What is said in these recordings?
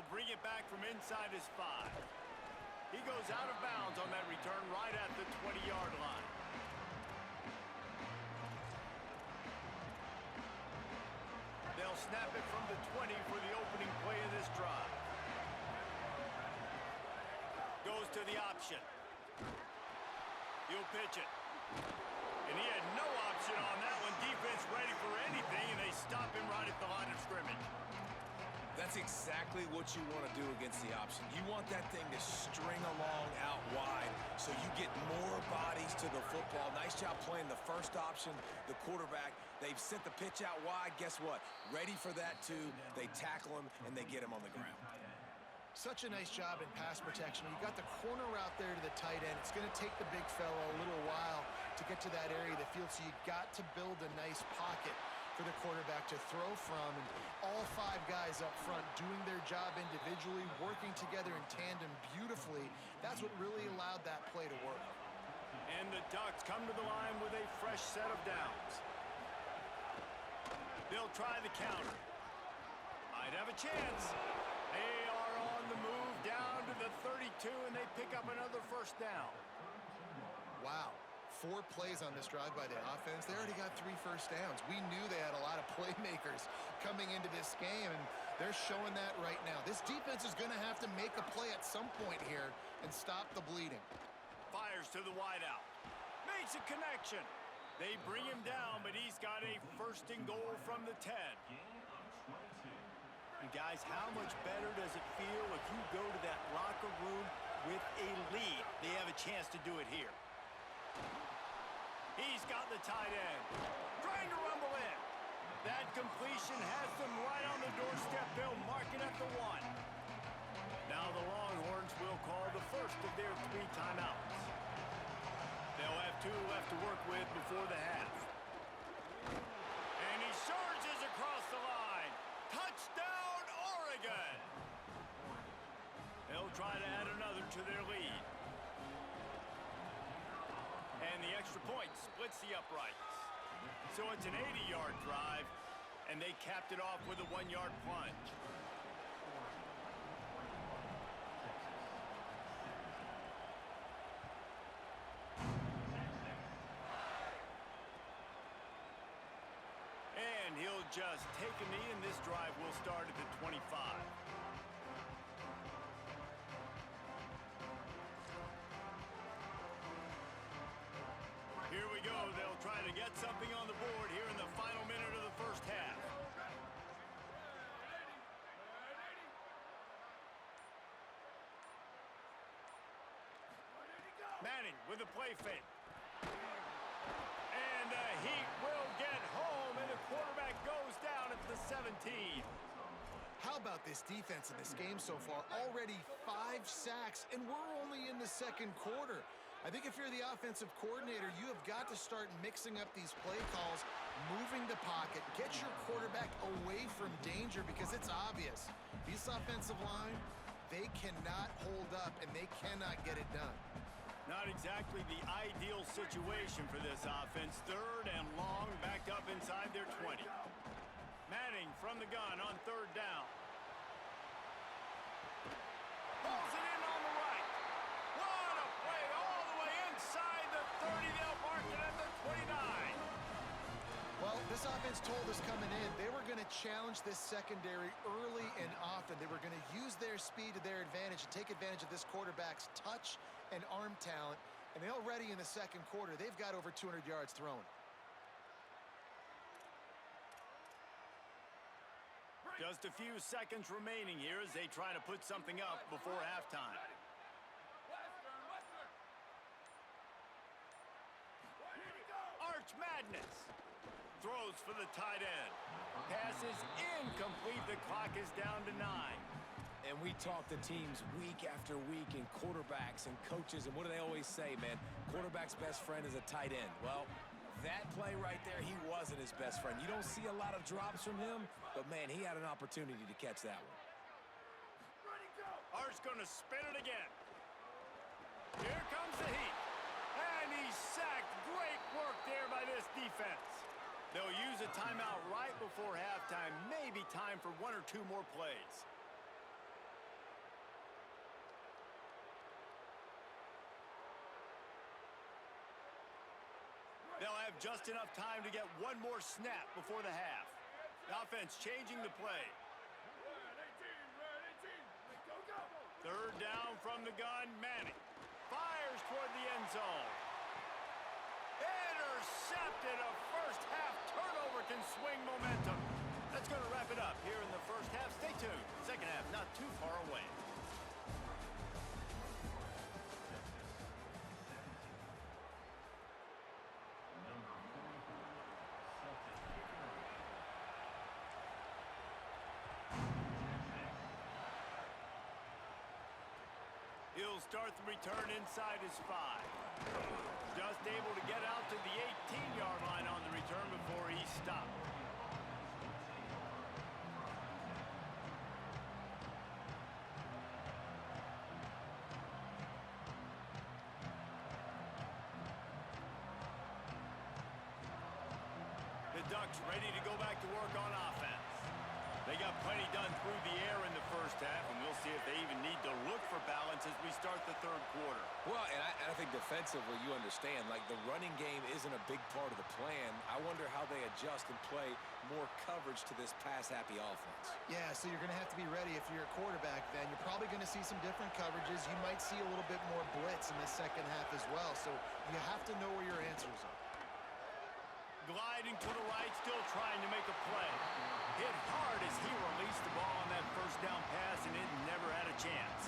They'll bring it back from inside his 5. He goes out of bounds on that return right at the 20-yard line. They'll snap it from the 20 for the opening play of this drive. Goes to the option. He'll pitch it. And he had no option on that one. Defense ready for anything, and they stop him right at the line of scrimmage. That's exactly what you want to do against the option. You want that thing to string along out wide so you get more bodies to the football. Nice job playing the first option, the quarterback. They've sent the pitch out wide. Guess what? Ready for that, too. They tackle him, and they get him on the ground. Such a nice job in pass protection. You got the corner route there to the tight end. It's going to take the big fella a little while to get to that area of the field, so you got to build a nice pocket for the quarterback to throw from. And all 5 guys up front doing their job individually, working together in tandem beautifully. That's what really allowed that play to work. And the Ducks come to the line with a fresh set of downs. They'll try the counter. Might have a chance. They are on the move down to the 32, and they pick up another first down. Wow. 4 plays on this drive by the offense. They already got 3 first downs. We knew they had a lot of playmakers coming into this game, and they're showing that right now. This defense is going to have to make a play at some point here and stop the bleeding. Fires to the wideout. Makes a connection. They bring him down, but he's got a first and goal from the 10. And guys, how much better does it feel if you go to that locker room with a lead? They have a chance to do it here. He's got the tight end. Trying to rumble in. That completion has them right on the doorstep. They'll mark it at the 1. Now the Longhorns will call the first of their 3 timeouts. They'll have 2 left to work with before the half. And he surges across the line. Touchdown, Oregon! They'll try to add another to their lead. And the extra point splits the uprights. So it's an 80-yard drive, and they capped it off with a 1-yard plunge. And he'll just take a knee, and this drive will start at the 25. Here we go. They'll try to get something on the board here in the final minute of the first half. Manning with the play fake. And the Heat will get home, and the quarterback goes down at the 17. How about this defense in this game so far? Already 5 sacks, and we're only in the second quarter. I think if you're the offensive coordinator, you have got to start mixing up these play calls, moving the pocket, get your quarterback away from danger, because it's obvious. This offensive line, they cannot hold up, and they cannot get it done. Not exactly the ideal situation for this offense. 3rd and long, backed up inside their 20. Manning from the gun on 3rd down. Pulls it in on the right. What a play all the way inside the 30. They'll mark it at the 29. Well, this offense told us coming in they were going to challenge this secondary early and often. They were going to use their speed to their advantage and take advantage of this quarterback's touch and arm talent. And already in the second quarter, they've got over 200 yards thrown. Just a few seconds remaining here as they try to put something up before halftime. Arch Madness. Throws for the tight end. Pass is incomplete. The clock is down to 9. And we talk to teams week after week, and quarterbacks and coaches, and what do they always say, man? Quarterback's best friend is a tight end. Well, that play right there, he wasn't his best friend. You don't see a lot of drops from him, but, man, he had an opportunity to catch that one. Art's going to spin it again. Here comes the Heat. And he's sacked. Great work there by this defense. They'll use a timeout right before halftime. Maybe time for 1 or 2 more plays. just enough time to get one more snap before the half. The offense changing the play. Third down from the gun, Manning. Fires toward the end zone. Intercepted. A first half turnover can swing momentum. That's going to wrap it up here in the first half. Stay tuned. Second half not too far away. He'll start the return inside his 5. Just able to get out to the 18-yard line on the return before he stopped. The Ducks ready to go back to work on offense. They got plenty done through the air in the first half, and we'll see if they even need to look for balance as we start the third quarter. Well, and I think defensively, you understand, like the running game isn't a big part of the plan. I wonder how they adjust and play more coverage to this pass-happy offense. Yeah, so you're going to have to be ready if you're a quarterback then. You're probably going to see some different coverages. You might see a little bit more blitz in the second half as well, so you have to know where your answers are. Gliding to the right, still trying to make a play. Hit hard as he released the ball on that first down pass, and it never had a chance.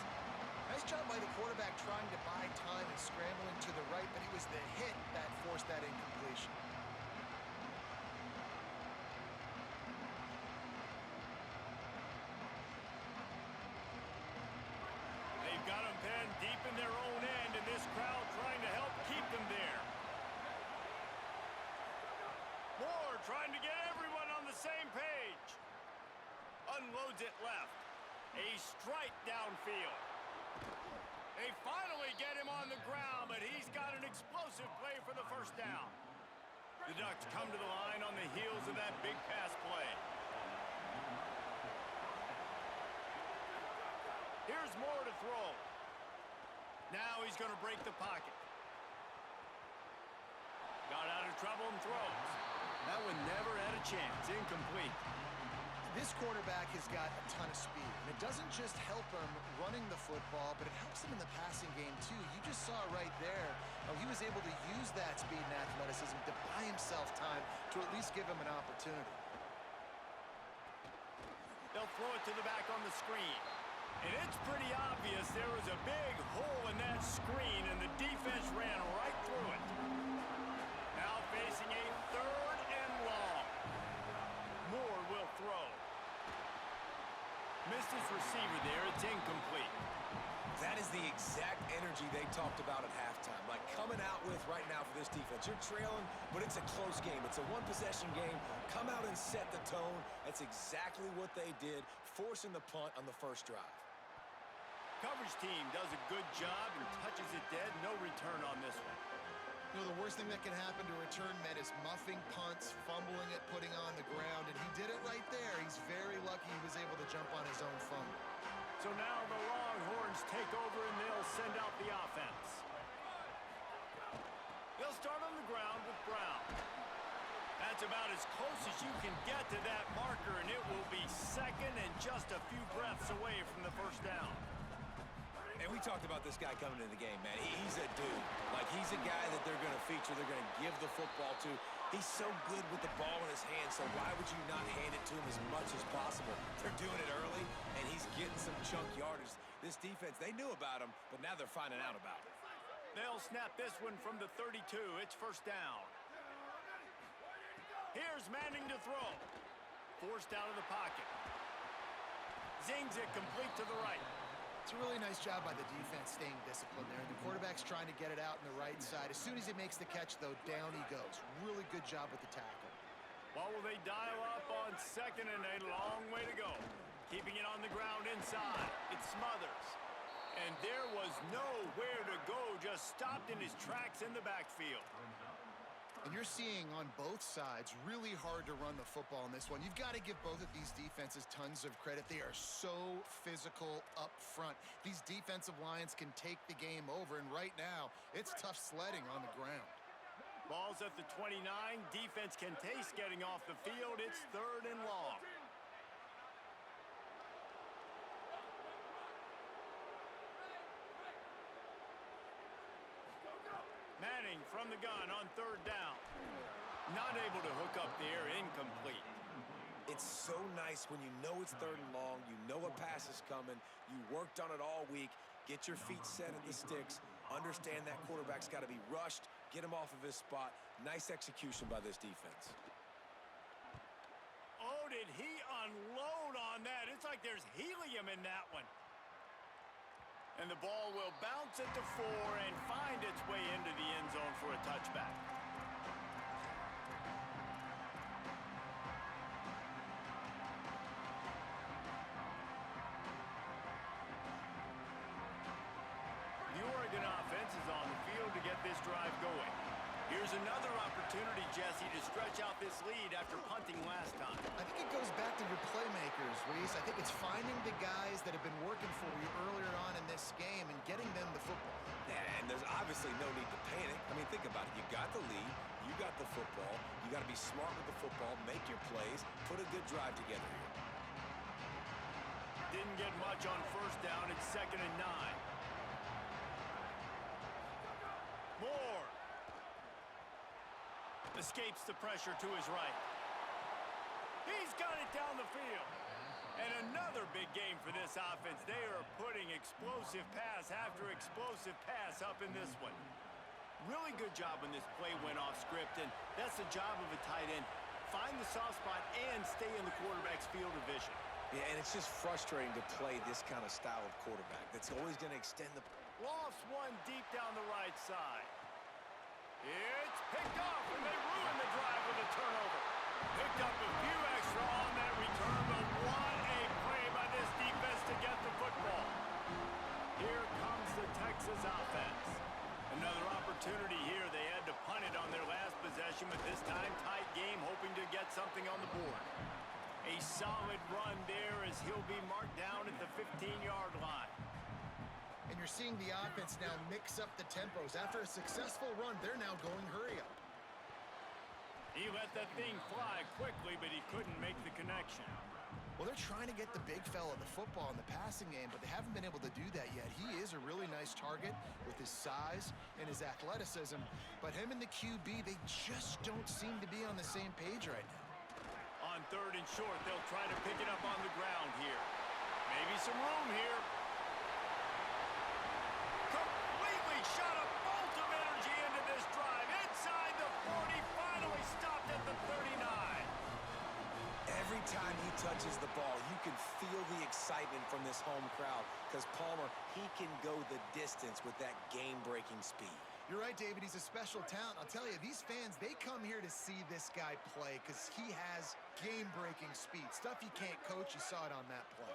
Nice job by the quarterback trying to buy time and scrambling to the right, but it was the hit that forced that incompletion. They've got them pinned deep in their own end, and this crowd trying to help keep them there. Moore trying to get everyone on the same page. Unloads it left. A strike downfield. They finally get him on the ground, but he's got an explosive play for the first down. The Ducks come to the line on the heels of that big pass play. Here's Moore to throw. Now he's going to break the pocket. Got out of trouble and throws. That one never had a chance. Incomplete. This quarterback has got a ton of speed, and it doesn't just help him running the football, but it helps him in the passing game, too. You just saw right there how he was able to use that speed and athleticism to buy himself time to at least give him an opportunity. They'll throw it to the back on the screen. And it's pretty obvious there was a big hole in that screen, and the defense ran right through it. Now facing a third and long. Moore will throw. Missed his receiver there. It's incomplete. That is the exact energy they talked about at halftime. Like coming out with right now for this defense. You're trailing, but it's a close game. It's a one-possession game. Come out and set the tone. That's exactly what they did, forcing the punt on the first drive. Coverage team does a good job and touches it dead. No return on this one. You know, the worst thing that can happen to return men is muffing punts, fumbling it, putting on the ground, and he did it right there. He's very lucky he was able to jump on his own fumble. So now the Longhorns take over and they'll send out the offense. They'll start on the ground with Brown. That's about as close as you can get to that marker, and it will be second and just a few breaths away from the first down. And we talked about this guy coming into the game, man. He's a dude. Like, he's a guy that they're going to feature, they're going to give the football to. He's so good with the ball in his hands, so why would you not hand it to him as much as possible? They're doing it early, and he's getting some chunk yardage. This defense, they knew about him, but now they're finding out about it. They'll snap this one from the 32. It's first down. Here's Manning to throw. Forced out of the pocket. Zings it complete to the right. It's a really nice job by the defense staying disciplined there. The quarterback's trying to get it out on the right side. As soon as he makes the catch, though, down he goes. Really good job with the tackle. What will they dial up on second and a long way to go? Keeping it on the ground inside. It's Smothers. And there was nowhere to go. Just stopped in his tracks in the backfield. And you're seeing on both sides really hard to run the football in this one. You've got to give both of these defenses tons of credit. They are so physical up front. These defensive lines can take the game over, and right now, it's tough sledding on the ground. Ball's at the 29. Defense can taste getting off the field. It's 3rd and long. Manning from the gun on 3rd down. Not able to hook up there, incomplete. It's so nice when you know it's 3rd and long, you know a pass is coming, you worked on it all week, get your feet set at the sticks, understand that quarterback's got to be rushed, get him off of his spot. Nice execution by this defense. Oh, did he unload on that? It's like there's helium in that one. And the ball will bounce at the 4 and find its way into the end zone for a touchback. The Oregon offense is on the field to get this drive going. Here's another opportunity, Jesse, to stretch out this lead after punting last time. I think it goes back to your playmakers, Reese. I think it's finding the guys that have been working for you earlier on in this game and getting them the football. And there's obviously no need to panic. I mean, think about it. You got the lead. You got the football. You got to be smart with the football. Make your plays. Put a good drive together here. Didn't get much on 1st down. It's 2nd and 9. Moore escapes the pressure to his right. He's got it down the field. And another big game for this offense. They are putting explosive pass after explosive pass up in this one. Really good job when this play went off script, and that's the job of a tight end. Find the soft spot and stay in the quarterback's field of vision. Yeah, and it's just frustrating to play this kind of style of quarterback. That's always going to extend the... Lofts one deep down the right side. It's picked off, and they ruin the drive with a turnover. Picked up a few extra on that return, but what a play by this defense to get the football. Here comes the Texas offense. Another opportunity here. They had to punt it on their last possession, but this time tight game, hoping to get something on the board. A solid run there as he'll be marked down at the 15-yard line. And you're seeing the offense now mix up the tempos. After a successful run, they're now going hurry up. He let that thing fly quickly, but he couldn't make the connection. Well, they're trying to get the big fella the football in the passing game, but they haven't been able to do that yet. He is a really nice target with his size and his athleticism, but him and the QB, they just don't seem to be on the same page right now. On 3rd and short, they'll try to pick it up on the ground here. Maybe some room here. Completely shot a bolt of energy into this drive. Inside the 40, finally stopped at the 39. Every time he touches the ball, you can feel the excitement from this home crowd because Palmer, he can go the distance with that game-breaking speed. You're right, David. He's a special talent. I'll tell you, these fans, they come here to see this guy play because he has game-breaking speed. Stuff you can't coach. You saw it on that play.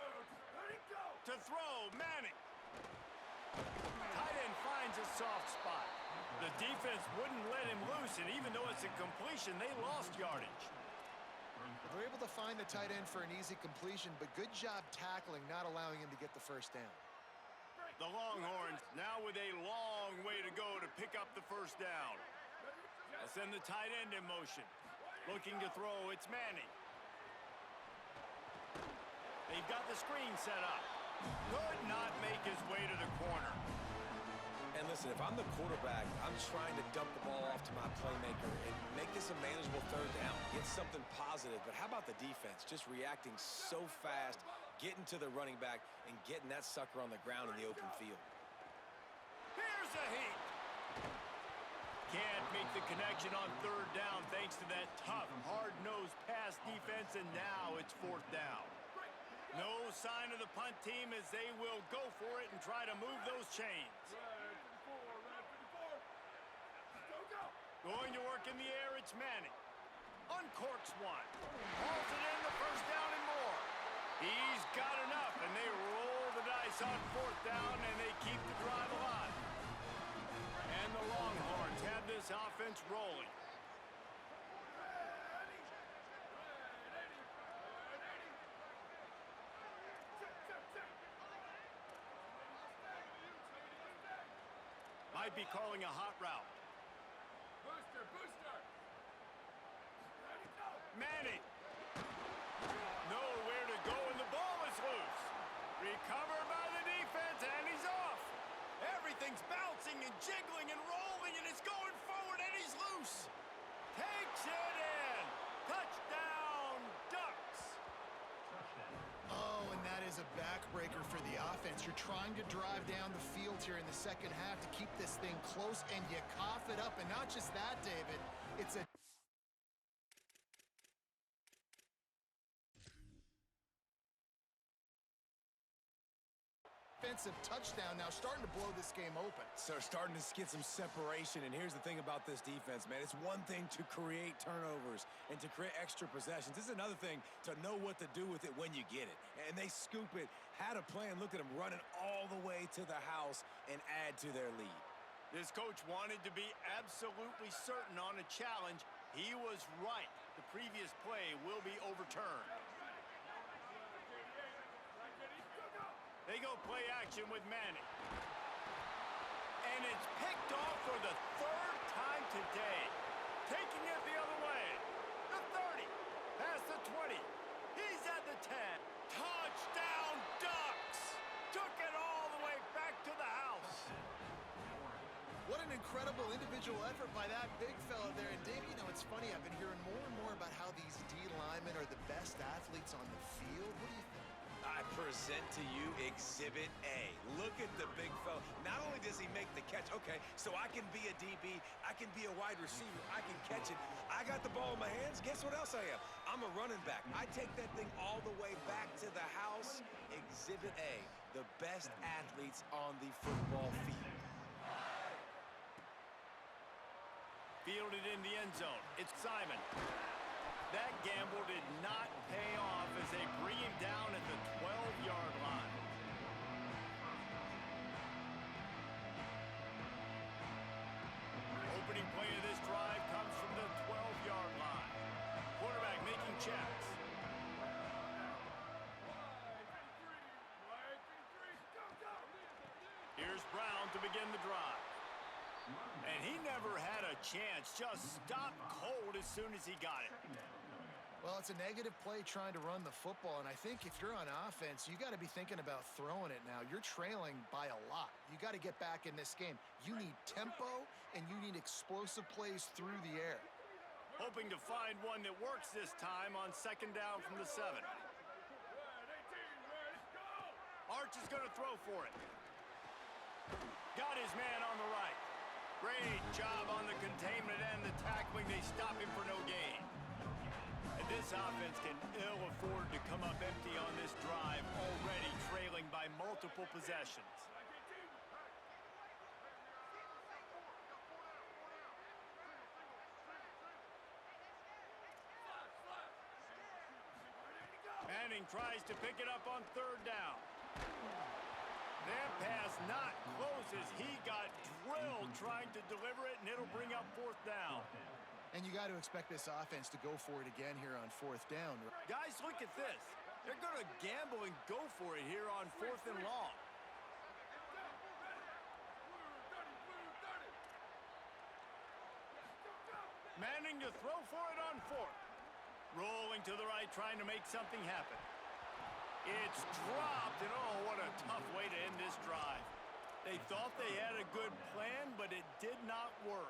To throw, Manning. Tight end finds a soft spot. The defense wouldn't let him loose, and even though it's a completion, they lost yardage. They're able to find the tight end for an easy completion, but good job tackling, not allowing him to get the 1st down. The Longhorns now with a long way to go to pick up the 1st down. They'll send the tight end in motion. Looking to throw, it's Manning. They've got the screen set up. Could not make his way to the corner. And listen, if I'm the quarterback, I'm trying to dump the ball off to my playmaker and make this a manageable 3rd down. Get something positive. But how about the defense? Just reacting so fast, getting to the running back, and getting that sucker on the ground in the open field. Here's a heat. Can't make the connection on 3rd down thanks to that tough, hard-nosed pass defense, and now it's 4th down. No sign of the punt team as they will go for it and try to move those chains. Going to work in the air, it's Manning. Uncorks one. Hauls it in, the 1st down and more. He's got enough, and they roll the dice on 4th down, and they keep the drive alive. And the Longhorns have this offense rolling. Might be calling a hot route. is a backbreaker for the offense. You're trying to drive down the field here in the second half to keep this thing close, and you cough it up. And not just that, David, it's a defensive touchdown now, starting to blow this game open. So starting to get some separation, and here's the thing about this defense, man. It's one thing to create turnovers and to create extra possessions. This is another thing to know what to do with it when you get it. And they scoop it, had a plan. Look at them running all the way to the house and add to their lead. This coach wanted to be absolutely certain on a challenge. He was right. The previous play will be overturned. They go play action with Manning. And it's picked off for the third time today. Taking it the other way. The 30. Past the 20. He's at the 10. Touchdown Ducks! Took it all the way back to the house. What an incredible individual effort by that big fella there. And Dave, you know, it's funny. I've been hearing more and more about how these D linemen are the best athletes on the field. What do you think? I present to you Exhibit A. Look at the big fella. Not only does he make the catch, okay, so I can be a DB, I can be a wide receiver, I can catch it. I got the ball in my hands. Guess what else I am? I'm a running back. I take that thing all the way back to the house. Exhibit A, the best athletes on the football field. Fielded in the end zone. It's Simon. That gamble did not pay off as they bring him down at the 12-yard line. Opening play of this drive comes from the 12-yard line. Quarterback making checks. Here's Brown to begin the drive. And he never had a chance. Just stopped cold as soon as he got it. Well, it's a negative play trying to run the football, and I think if you're on offense, you got to be thinking about throwing it now. You're trailing by a lot. You got to get back in this game. You need tempo, and you need explosive plays through the air. Hoping to find one that works this time on second down from the 7. Arch is going to throw for it. Got his man on the right. Great job on the containment and the tackling. They stop him for no gain. And this offense can ill afford to come up empty on this drive, already trailing by multiple possessions. Manning tries to pick it up on third down. That pass not close as he got drilled trying to deliver it, and it'll bring up fourth down. And you got to expect this offense to go for it again here on fourth down. Guys, look at this. They're going to gamble and go for it here on fourth and long. Manning to throw for it on fourth. Rolling to the right, trying to make something happen. It's dropped, and oh, what a tough way to end this drive. They thought they had a good plan, but it did not work.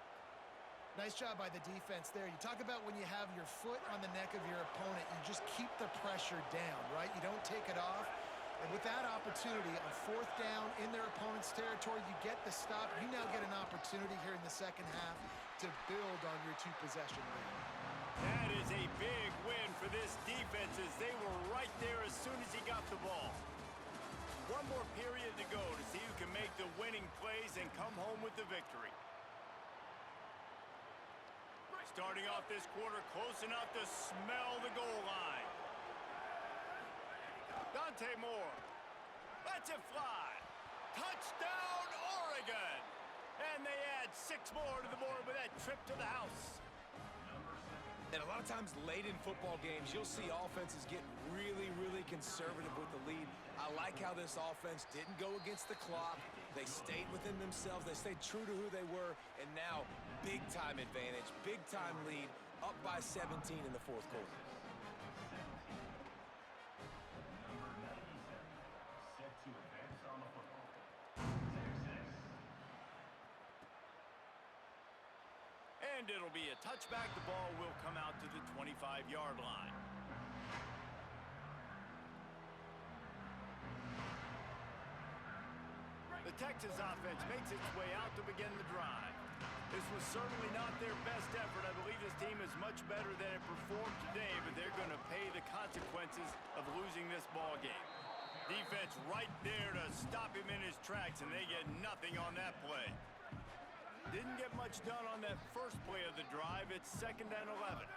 Nice job by the defense there. You talk about when you have your foot on the neck of your opponent, you just keep the pressure down, right? You don't take it off. And with that opportunity on fourth down in their opponent's territory, you get the stop. You now get an opportunity here in the second half to build on your two-possession lead. That is a big win for this defense as they were right there as soon as he got the ball. One more period to go to see who can make the winning plays and come home with the victory. Starting off this quarter close enough to smell the goal line. Dante Moore lets it fly. Touchdown, Oregon! And they add 6 more to the board with that trip to the house. And a lot of times late in football games, you'll see offenses get really, really conservative with the lead. I like how this offense didn't go against the clock. They stayed within themselves. They stayed true to who they were. And now, big-time advantage, big-time lead, up by 17 in the fourth quarter. And it'll be a touchback. The ball will come out to the 25-yard line. The Texas offense makes its way out to begin the drive. This was certainly not their best effort. I believe this team is much better than it performed today, but they're going to pay the consequences of losing this ball game. Defense right there to stop him in his tracks, and they get nothing on that play. Didn't get much done on that first play of the drive. It's 2nd and 11.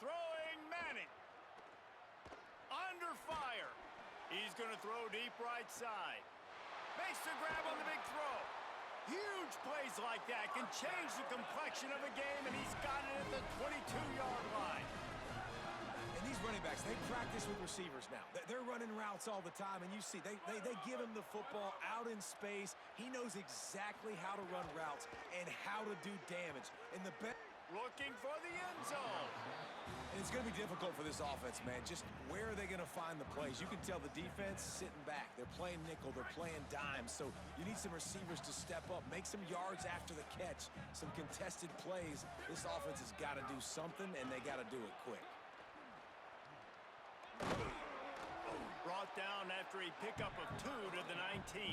Throwing Manning. Under fire. He's going to throw deep right side. Makes the grab on the big throw. Huge plays like that can change the complexion of a game, and he's got it at the 22-yard line. And these running backs, they practice with receivers now. They're running routes all the time, and you see, they give him the football out in space. He knows exactly how to run routes and how to do damage. And the best... Looking for the end zone. And it's going to be difficult for this offense, man. Just where are they going to find the plays? You can tell the defense sitting back. They're playing nickel. They're playing dime. So you need some receivers to step up, make some yards after the catch, some contested plays. This offense has got to do something, and they got to do it quick. Brought down after a pickup of 2 to the 19.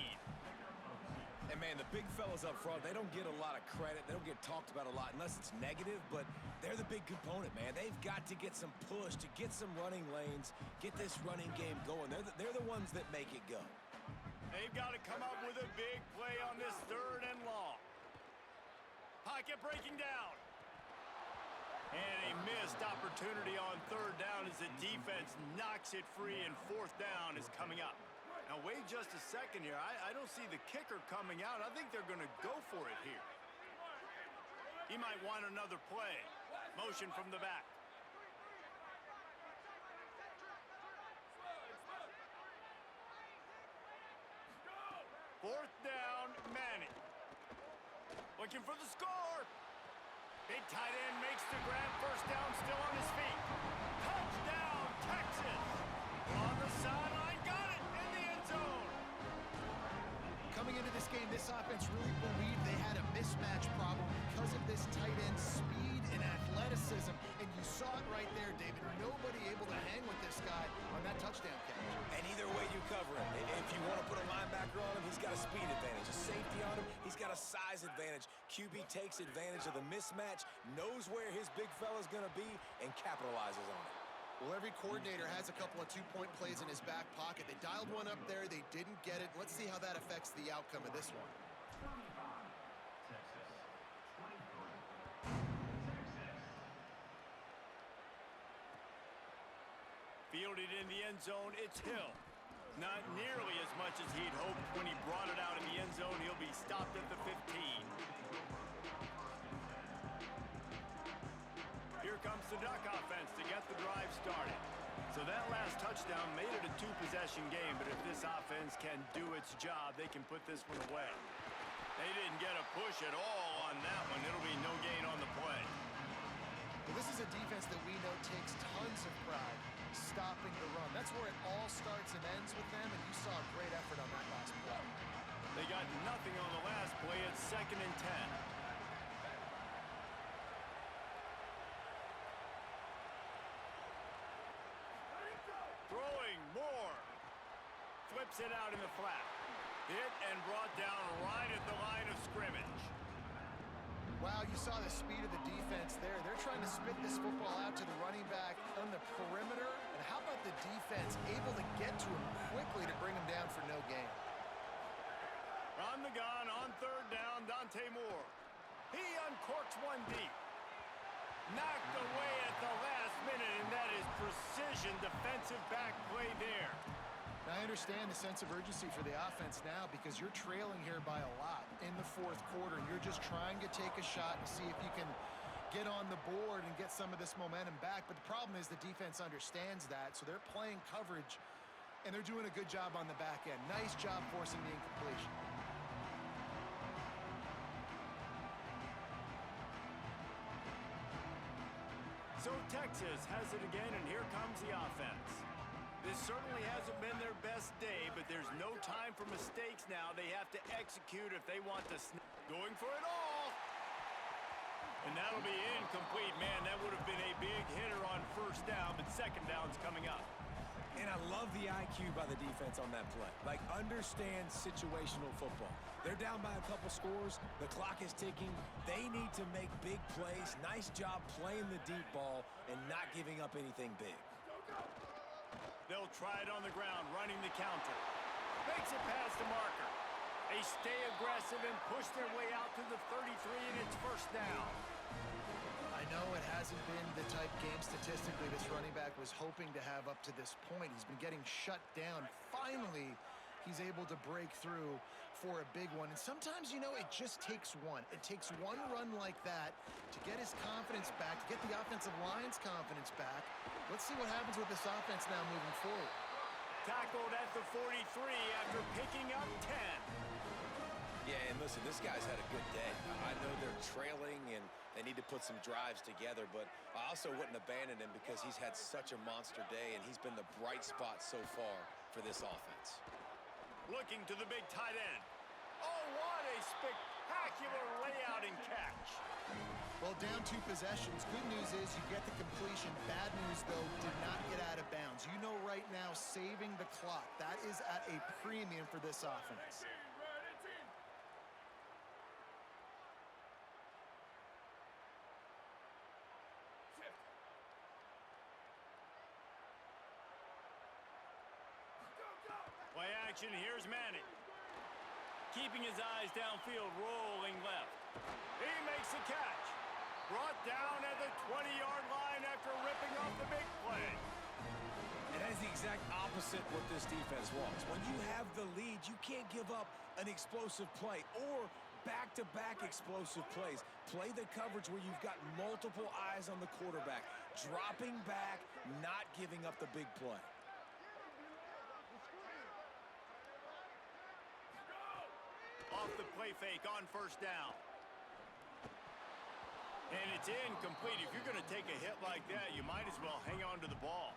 And, man, the big fellas up front, they don't get a lot of credit. They don't get talked about a lot unless it's negative, but they're the big component, man. They've got to get some push, to get some running lanes, get this running game going. They're the ones that make it go. They've got to come up with a big play on this 3rd and long. Pocket breaking down. And a missed opportunity on 3rd down as the defense knocks it free, and 4th down is coming up. Now, wait just a second here. I don't see the kicker coming out. I think they're going to go for it here. He might want another play. Motion from the back. 4th down, Manning. Looking for the score. Big tight end makes the grab. 1st down, still on his feet. Touchdown, Texas. On the sideline, got it in the end zone. Coming into this game, this offense really believed they had a mismatch problem because of this tight end speed and athleticism. And you saw it right there, David. Nobody able to hang with this guy on that touchdown catch. And either way you cover him. If you want to put a linebacker on him, he's got a speed advantage. A safety on him, he's got a size advantage. QB takes advantage of the mismatch, knows where his big fella's going to be, and capitalizes on it. Well, every coordinator has a couple of two-point plays in his back pocket. They dialed one up there. They didn't get it. Let's see how that affects the outcome of this one. Fielded in the end zone, it's Hill. Not nearly as much as he'd hoped when he brought it out in the end zone. He'll be stopped at the 15. Here comes the Duck offense to get the drive started. So that last touchdown made it a 2-possession game, but if this offense can do its job, they can put this one away. They didn't get a push at all on that one. It'll be no gain on the play. Well, this is a defense that we know takes tons of pride stopping the run. That's where it all starts and ends with them, and you saw a great effort on that last play. They got nothing on the last play. It's 2nd and 10. Throwing more. Flips it out in the flat. Hit and brought down right at the line of scrimmage. Wow, you saw the speed of the defense there. They're trying to spit this football out to the running back on the perimeter. And how about the defense able to get to him quickly to bring him down for no gain? On the gun, on 3rd down, Dante Moore. He uncorks one deep. Knocked away at the last minute, and that is precision defensive back play there. Now, I understand the sense of urgency for the offense now because you're trailing here by a lot in the 4th quarter. And you're just trying to take a shot and see if you can get on the board and get some of this momentum back. But the problem is the defense understands that, so they're playing coverage, and they're doing a good job on the back end. Nice job forcing the incompletion. So Texas has it again, and here comes the offense. This certainly hasn't been their best day, but there's no time for mistakes now. They have to execute if they want to going for it all. And that'll be incomplete. Man, that would have been a big hitter on 1st down, but 2nd down's coming up. And I love the IQ by the defense on that play. Like, understand situational football. They're down by a couple scores. The clock is ticking. They need to make big plays. Nice job playing the deep ball and not giving up anything big. They'll try it on the ground, running the counter. Makes it past the marker. They stay aggressive and push their way out to the 33, and it's first down. I know it hasn't been the type game statistically this running back was hoping to have up to this point. He's been getting shut down. Finally, he's able to break through for a big one. And sometimes, you know, it just takes one. It takes one run like that to get his confidence back, to get the offensive line's confidence back. Let's see what happens with this offense now moving forward. Tackled at the 43 after picking up 10. Yeah, and listen, this guy's had a good day. I know they're trailing and they need to put some drives together, but I also wouldn't abandon him because he's had such a monster day and he's been the bright spot so far for this offense. Looking to the big tight end. Oh, what a spectacular layout and catch. Well, down 2 possessions. Good news is you get the completion. Bad news, though, did not get out of bounds. You know right now, saving the clock. That is at a premium for this offense. Play action, here's Manning. Keeping his eyes downfield, rolling left. He makes the catch. Brought down at the 20-yard line after ripping off the big play. And that is the exact opposite what this defense wants. When you have the lead, you can't give up an explosive play or back-to-back explosive plays. Play the coverage where you've got multiple eyes on the quarterback. Dropping back, not giving up the big play. Off the play fake on first down. And it's incomplete. If you're going to take a hit like that, you might as well hang on to the ball.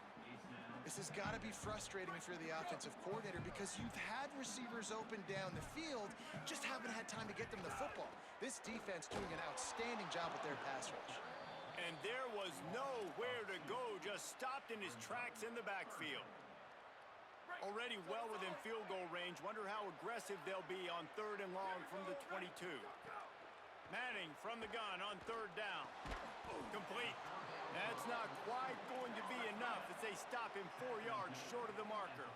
This has got to be frustrating if you're the offensive coordinator because you've had receivers open down the field, just haven't had time to get them the football. This defense doing an outstanding job with their pass rush. And there was nowhere to go, just stopped in his tracks in the backfield. Already well within field goal range. Wonder how aggressive they'll be on 3rd and long from the 22. Manning from the gun on 3rd down. Complete. That's not quite going to be enough as they stop him 4 yards short of the marker.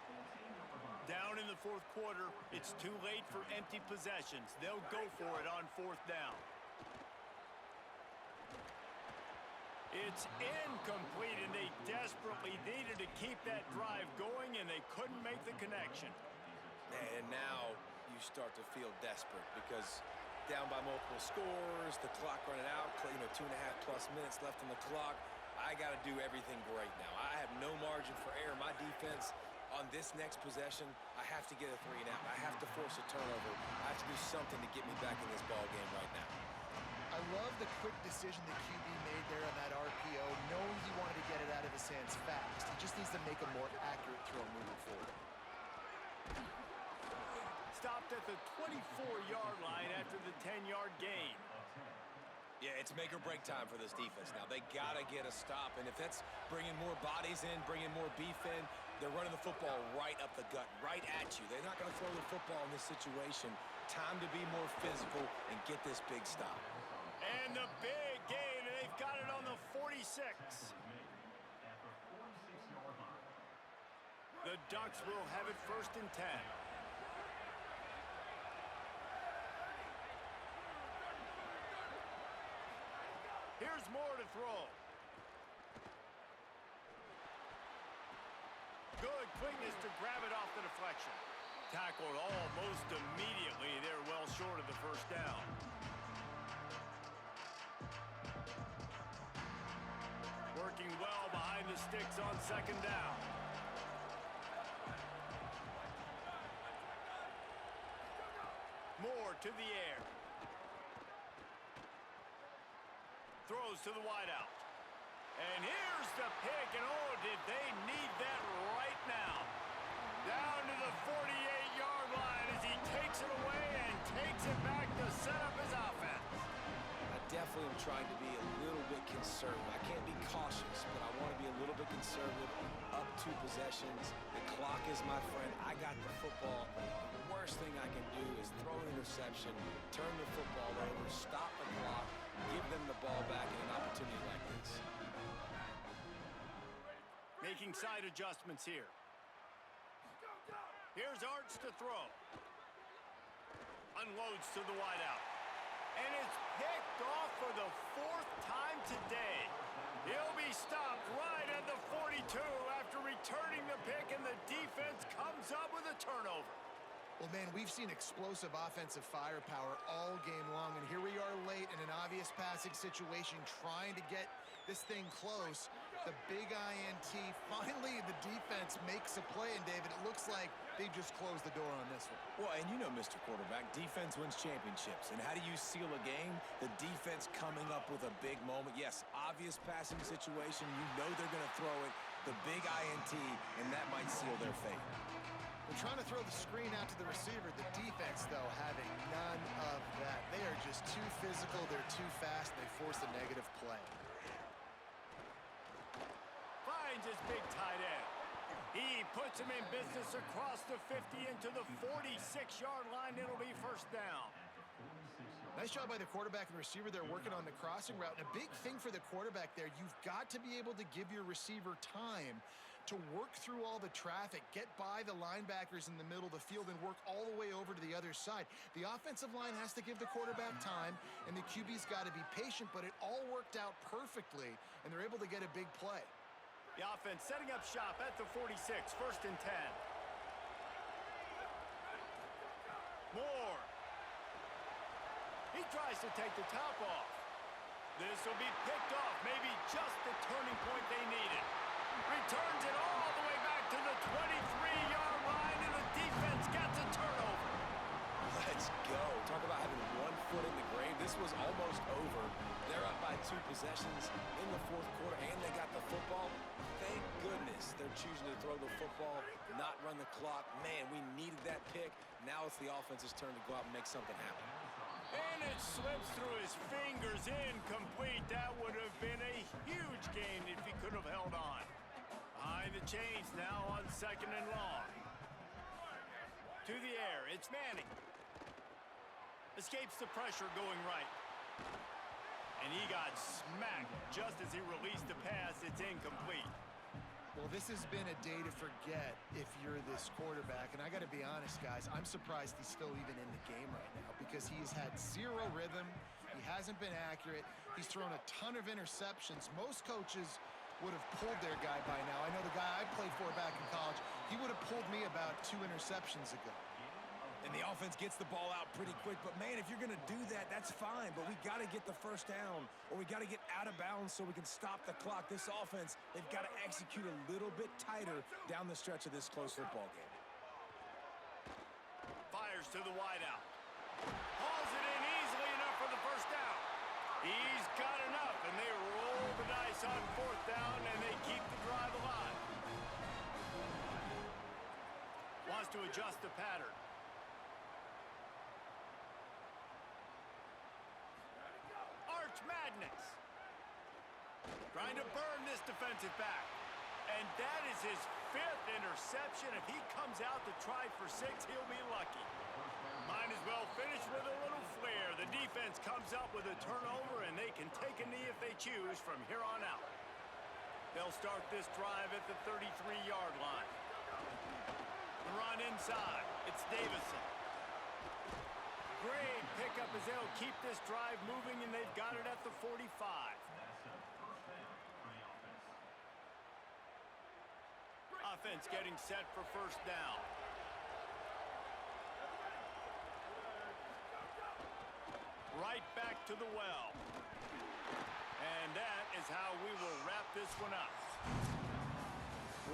Down in the 4th quarter, it's too late for empty possessions. They'll go for it on 4th down. It's incomplete, and they desperately needed to keep that drive going, and they couldn't make the connection. And now you start to feel desperate because down by multiple scores, the clock running out, 2.5+ minutes left on the clock. I got to do everything great now. I have no margin for error. My defense on this next possession, I have to get a 3 and out. I have to force a turnover. I have to do something to get me back in this ball game right now. I love the quick decision that QB made there on that RPO, knowing he wanted to get it out of his hands fast. He just needs to make a more accurate throw moving forward. Stopped at the 24-yard line after the 10-yard gain. Yeah, it's make or break time for this defense now. They got to get a stop, and if that's bringing more bodies in, bringing more beef in, they're running the football right up the gut, right at you. They're not going to throw the football in this situation. Time to be more physical and get this big stop. And the big gain, and they've got it on the 46. The Ducks will have it 1st and 10. Here's Moore to throw. Good quickness to grab it off the deflection. Tackled almost immediately. They're well short of the 1st down. Working well behind the sticks on 2nd down. Moore to the air. Throws to the wideout. And here's the pick, and oh, did they need that right now. Down to the 48-yard line as he takes it away and takes it back to set up his offense. I definitely am trying to be a little bit concerned. I can't be cautious, but I want to be a little bit conservative, up 2 possessions. The clock is my friend. I got the football. The worst thing I can do is throw an interception, turn the football over, stop the clock, give them the ball back in an opportunity like this. Making side adjustments here. Here's Arch to throw. Unloads to the wideout. And it's picked off for the 4th time today. He'll be stopped right at the 42 after returning the pick, and the defense comes up with a turnover. Well, man, we've seen explosive offensive firepower all game long, and here we are late in an obvious passing situation trying to get this thing close. The big INT, finally the defense makes a play, and David, it looks like they've just closed the door on this one. Well, and you know, Mr. Quarterback, defense wins championships. And how do you seal a game? The defense coming up with a big moment. Yes, obvious passing situation. You know they're going to throw it. The big INT, and that might seal their fate. They're trying to throw the screen out to the receiver. The defense, though, having none of that. They are just too physical. They're too fast. They force a negative play. Finds his big tight end. He puts him in business across the 50 into the 46-yard line. It'll be first down. Nice job by the quarterback and the receiver. They're working on the crossing route. And a big thing for the quarterback there, you've got to be able to give your receiver time to work through all the traffic, get by the linebackers in the middle of the field, and work all the way over to the other side. The offensive line has to give the quarterback time, and the QB's got to be patient, but it all worked out perfectly, and they're able to get a big play. The offense setting up shop at the 46, 1st and 10. Moore. He tries to take the top off. This will be picked off, maybe just the turning point they needed. Returns it all the way back to the 23-yard line, and the defense gets a turnover. Let's go. Talk about having 1 foot in the grave. This was almost over. They're up by 2 possessions in the 4th quarter, and they got the football. Thank goodness they're choosing to throw the football, not run the clock. Man, we needed that pick. Now it's the offense's turn to go out and make something happen. And it slips through his fingers, incomplete. That would have been a huge gain if he could have held on. Behind the chains now on 2nd and long. To the air, it's Manning. Escapes the pressure going right. And he got smacked just as he released the pass. It's incomplete. Well, this has been a day to forget if you're this quarterback. And I got to be honest, guys, I'm surprised he's still even in the game right now because he's had 0 rhythm. He hasn't been accurate. He's thrown a ton of interceptions. Most coaches would have pulled their guy by now. I know the guy I played for back in college, he would have pulled me about 2 interceptions ago. And the offense gets the ball out pretty quick. But, man, if you're going to do that, that's fine. But we got to get the first down, or we got to get out of bounds so we can stop the clock. This offense, they've got to execute a little bit tighter down the stretch of this close football game. Fires to the wideout. Hauls it in easily enough for the first down. He's got enough, and they roll the dice on 4th down, and they keep the drive alive. Wants to adjust the pattern. Arch Madness. Trying to burn this defensive back. And that is his 5th interception. If he comes out to try for 6, he'll be lucky. Might as well finish with a little flair. The defense comes up with a turnover, and they can take a knee if they choose from here on out. They'll start this drive at the 33-yard line. The run inside. It's Davison. Great pickup as they'll keep this drive moving, and they've got it at the 45. Offense getting set for first down. Right back to the well. And that is how we will wrap this one up.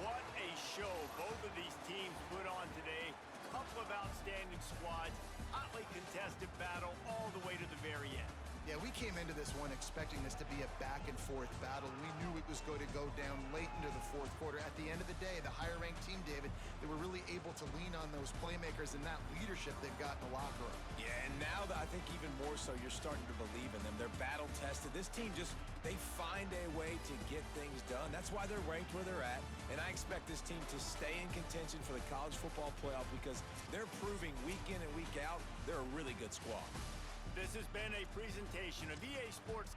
What a show both of these teams put on today. Couple of outstanding squads. Hotly contested battle all the way to the very end. Yeah, we came into this one expecting this to be a back-and-forth battle. We knew it was going to go down late into the 4th quarter. quarter. At the end of the day, the higher-ranked team, David, they were really able to lean on those playmakers and that leadership they've got in the locker room. Yeah, and now that I think even more so, you're starting to believe in them. They're battle-tested. This team they find a way to get things done. That's why they're ranked where they're at, and I expect this team to stay in contention for the college football playoff because they're proving week in and week out they're a really good squad. This has been a presentation of EA Sports